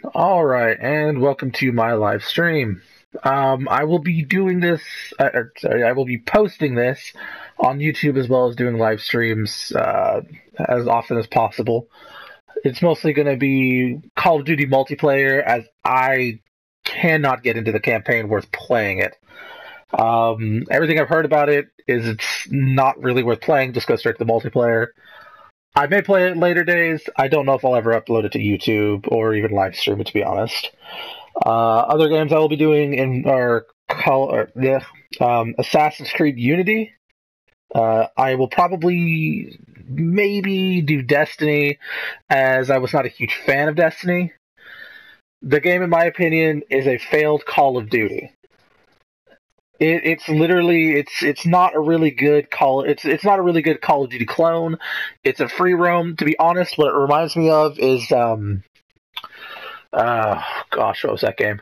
Alright, and welcome to my live stream. I will be doing this, I will be posting this on YouTube as well as doing live streams as often as possible. It's mostly going to be Call of Duty multiplayer, as I cannot get into the campaign worth playing it. Everything I've heard about it is it's not really worth playing, just go straight to the multiplayer. I may play it later days. I don't know if I'll ever upload it to YouTube or even live stream it, to be honest. Other games I will be doing are Assassin's Creed Unity. I will probably maybe do Destiny, as I was not a huge fan of Destiny. The game, in my opinion, is a failed Call of Duty. It's literally it's not a really good it's not a really good Call of Duty clone. It's a free roam. To be honest, what it reminds me of is gosh, what was that game?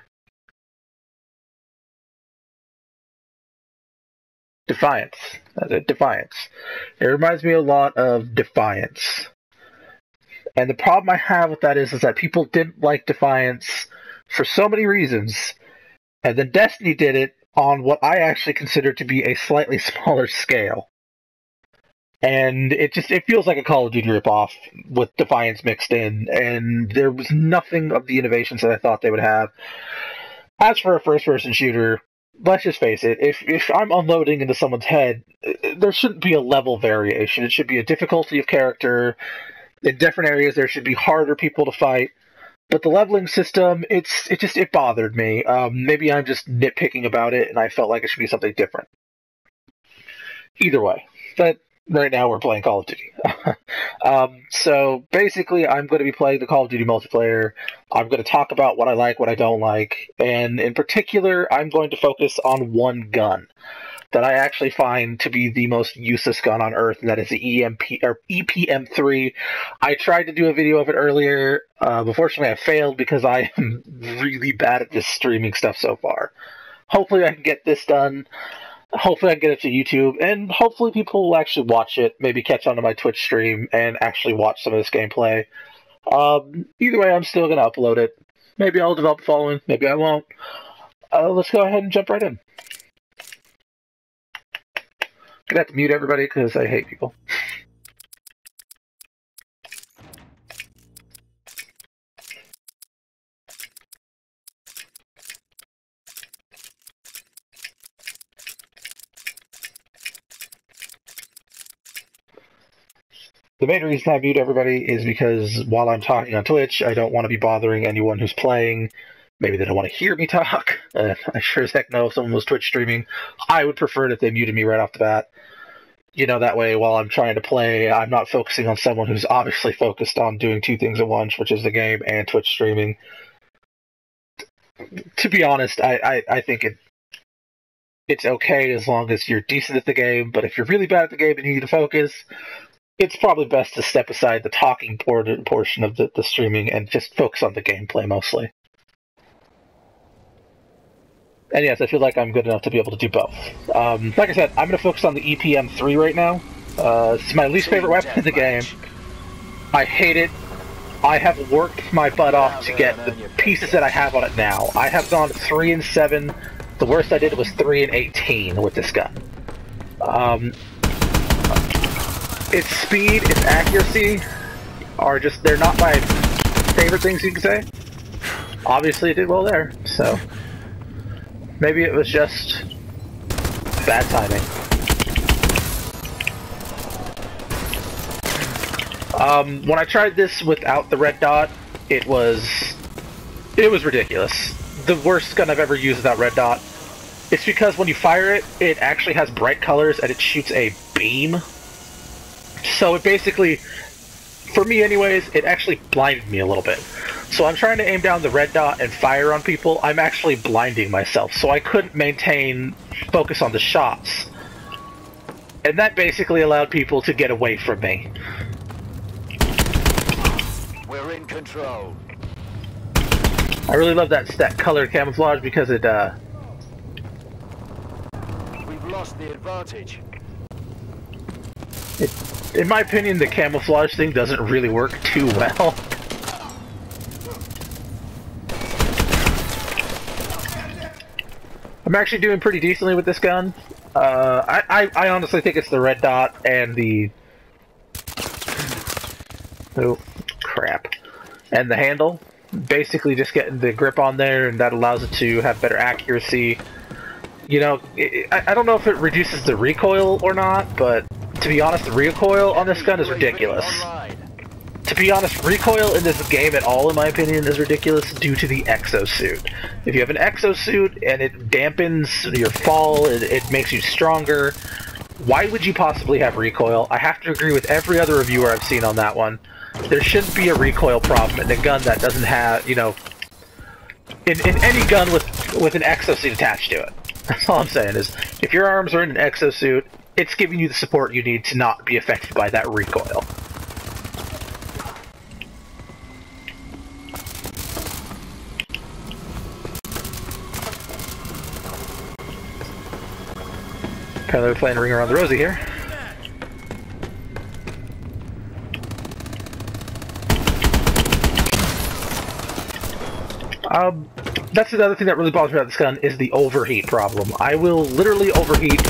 Defiance. Defiance. It reminds me a lot of Defiance. And the problem I have with that is that people didn't like Defiance for so many reasons, and then Destiny did it on what I actually consider to be a slightly smaller scale. And it feels like a Call of Duty ripoff with Defiance mixed in, and there was nothing of the innovations that I thought they would have. As for a first-person shooter, let's just face it, if I'm unloading into someone's head, there shouldn't be a level variation. It should be a difficulty of character. In different areas, there should be harder people to fight. But the leveling system, it bothered me. Maybe I'm just nitpicking about it, and I felt like it should be something different. Either way, but right now we're playing Call of Duty. So basically, I'm going to be playing the Call of Duty multiplayer. I'm going to talk about what I like, what I don't like, and in particular, I'm going to focus on one gun that I actually find to be the most useless gun on Earth, and that is the EPM3. I tried to do a video of it earlier. Unfortunately, I failed because I am really bad at this streaming stuff so far. Hopefully I can get this done. Hopefully I can get it to YouTube, and hopefully people will actually watch it, maybe catch on to my Twitch stream, and actually watch some of this gameplay. Either way, I'm still going to upload it. Maybe I'll develop a following, maybe I won't. Let's go ahead and jump right in. I'm gonna have to mute everybody because I hate people. The main reason I mute everybody is because while I'm talking on Twitch, I don't want to be bothering anyone who's playing. Maybe they don't want to hear me talk. I sure as heck know if someone was Twitch streaming, I would prefer it if they muted me right off the bat. You know, that way while I'm trying to play, I'm not focusing on someone who's obviously focused on doing two things at once, which is the game and Twitch streaming. To be honest, I think it's okay as long as you're decent at the game, but if you're really bad at the game and you need to focus, it's probably best to step aside the talking portion of the streaming and just focus on the gameplay mostly. And yes, I feel like I'm good enough to be able to do both. Like I said, I'm going to focus on the EPM3 right now. It's my least favorite weapon in the game. I hate it. I have worked my butt off to get the pieces that I have on it now. I have gone 3 and 7. The worst I did was 3 and 18 with this gun. Its speed, its accuracy are just, they're not my favorite things you can say. Obviously it did well there, so maybe it was just bad timing. When I tried this without the red dot, it was ridiculous. The worst gun I've ever used without red dot. It's because when you fire it, it actually has bright colors and it shoots a beam. So it basically, for me anyways, it actually blinded me a little bit. So I'm trying to aim down the red dot and fire on people. I'm actually blinding myself, so I couldn't maintain focus on the shots. And that basically allowed people to get away from me. We're in control. I really love that colored camouflage because it, We've lost the advantage. In my opinion, the camouflage thing doesn't really work too well. I'm actually doing pretty decently with this gun. I honestly think it's the red dot and the... Oh, crap. And the handle. Basically just getting the grip on there, and that allows it to have better accuracy. You know, I don't know if it reduces the recoil or not, but to be honest, the recoil on this gun is ridiculous. To be honest, recoil in this game at all, in my opinion, is ridiculous due to the exosuit. If you have an exosuit and it dampens your fall, it makes you stronger, why would you possibly have recoil? I have to agree with every other reviewer I've seen on that one. There shouldn't be a recoil problem in a gun that doesn't have, you know, in any gun with an exosuit attached to it. That's all I'm saying is, if your arms are in an exosuit, it's giving you the support you need to not be affected by that recoil. Apparently we're playing Ring Around the Rosie here. That's another thing that really bothers me about this gun, is the overheat problem. I will literally overheat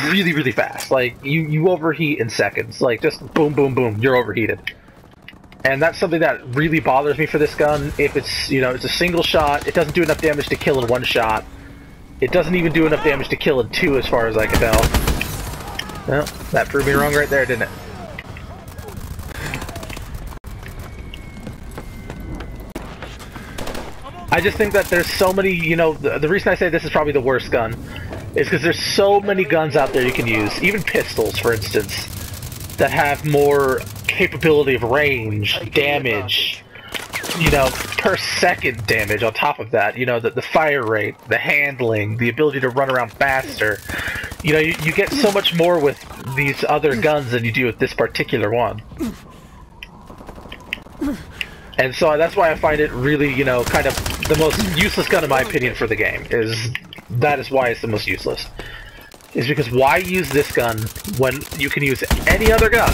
really, really fast. Like, you overheat in seconds. Like, just boom, boom, boom, you're overheated. And that's something that really bothers me for this gun. If it's, you know, it's a single shot, it doesn't do enough damage to kill in one shot. It doesn't even do enough damage to kill in two, as far as I can tell. Well, that proved me wrong right there, didn't it? I just think that there's so many, you know, the reason I say this is probably the worst gun is because there's so many guns out there you can use, even pistols, for instance, that have more capability of range, damage, you know, per second damage on top of that. You know, the fire rate, the handling, the ability to run around faster. You know, you get so much more with these other guns than you do with this particular one. And so that's why I find it really, you know, kind of the most useless gun in my opinion for the game. That is why it's the most useless. Is because why use this gun when you can use any other gun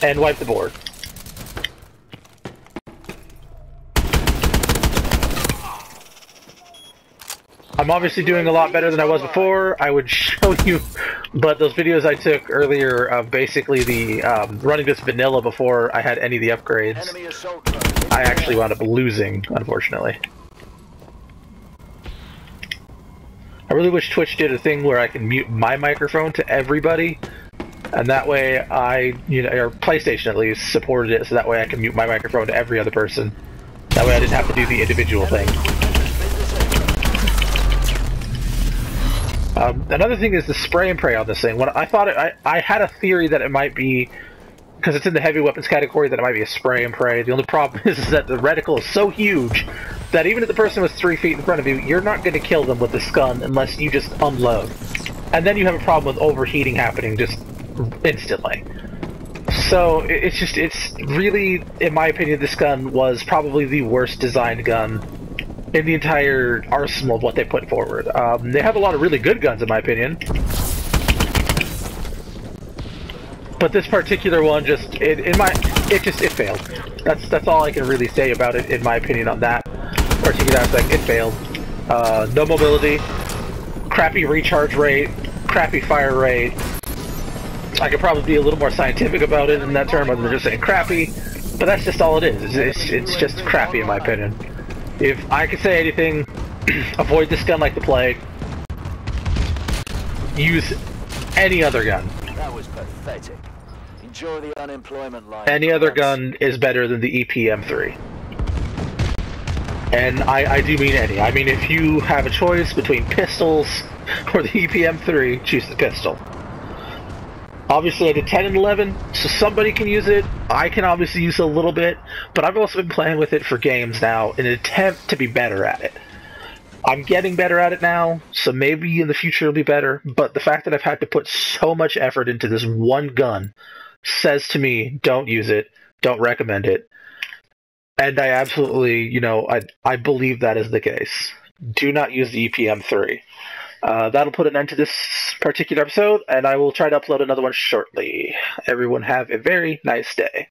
and wipe the board? I'm obviously doing a lot better than I was before. I would show you, but those videos I took earlier of basically the running this vanilla before I had any of the upgrades, I actually wound up losing, unfortunately. I really wish Twitch did a thing where I can mute my microphone to everybody, and that way or PlayStation at least, supported it, so that way I can mute my microphone to every other person. That way I didn't have to do the individual thing. Another thing is the spray and pray on this thing. When I thought I had a theory that it might be, because it's in the heavy weapons category, that it might be a spray and pray. The only problem is that the reticle is so huge that even if the person was 3 feet in front of you, you're not going to kill them with this gun unless you just unload. And then you have a problem with overheating happening just instantly. So it's really, in my opinion, this gun was probably the worst designed gun in the entire arsenal of what they put forward. They have a lot of really good guns, in my opinion. But this particular one it failed. That's all I can really say about it, in my opinion, on that particular aspect. It failed. No mobility, crappy recharge rate, crappy fire rate. I could probably be a little more scientific about it in that term, other than just saying crappy. But that's just all it is. It's just crappy, in my opinion. If I could say anything, avoid this gun like the plague. Use any other gun. That was pathetic. Enjoy the unemployment line. Any other gun is better than the EPM3. And I do mean any. I mean, if you have a choice between pistols or the EPM3, choose the pistol. Obviously I did 10 and 11, so somebody can use it. I can obviously use it a little bit, but I've also been playing with it for games now in an attempt to be better at it. I'm getting better at it now, so maybe in the future it'll be better, but the fact that I've had to put so much effort into this one gun says to me, don't use it, don't recommend it. And I absolutely, you know, I believe that is the case. Do not use the EPM3. That'll put an end to this particular episode, and I will try to upload another one shortly. Everyone have a very nice day.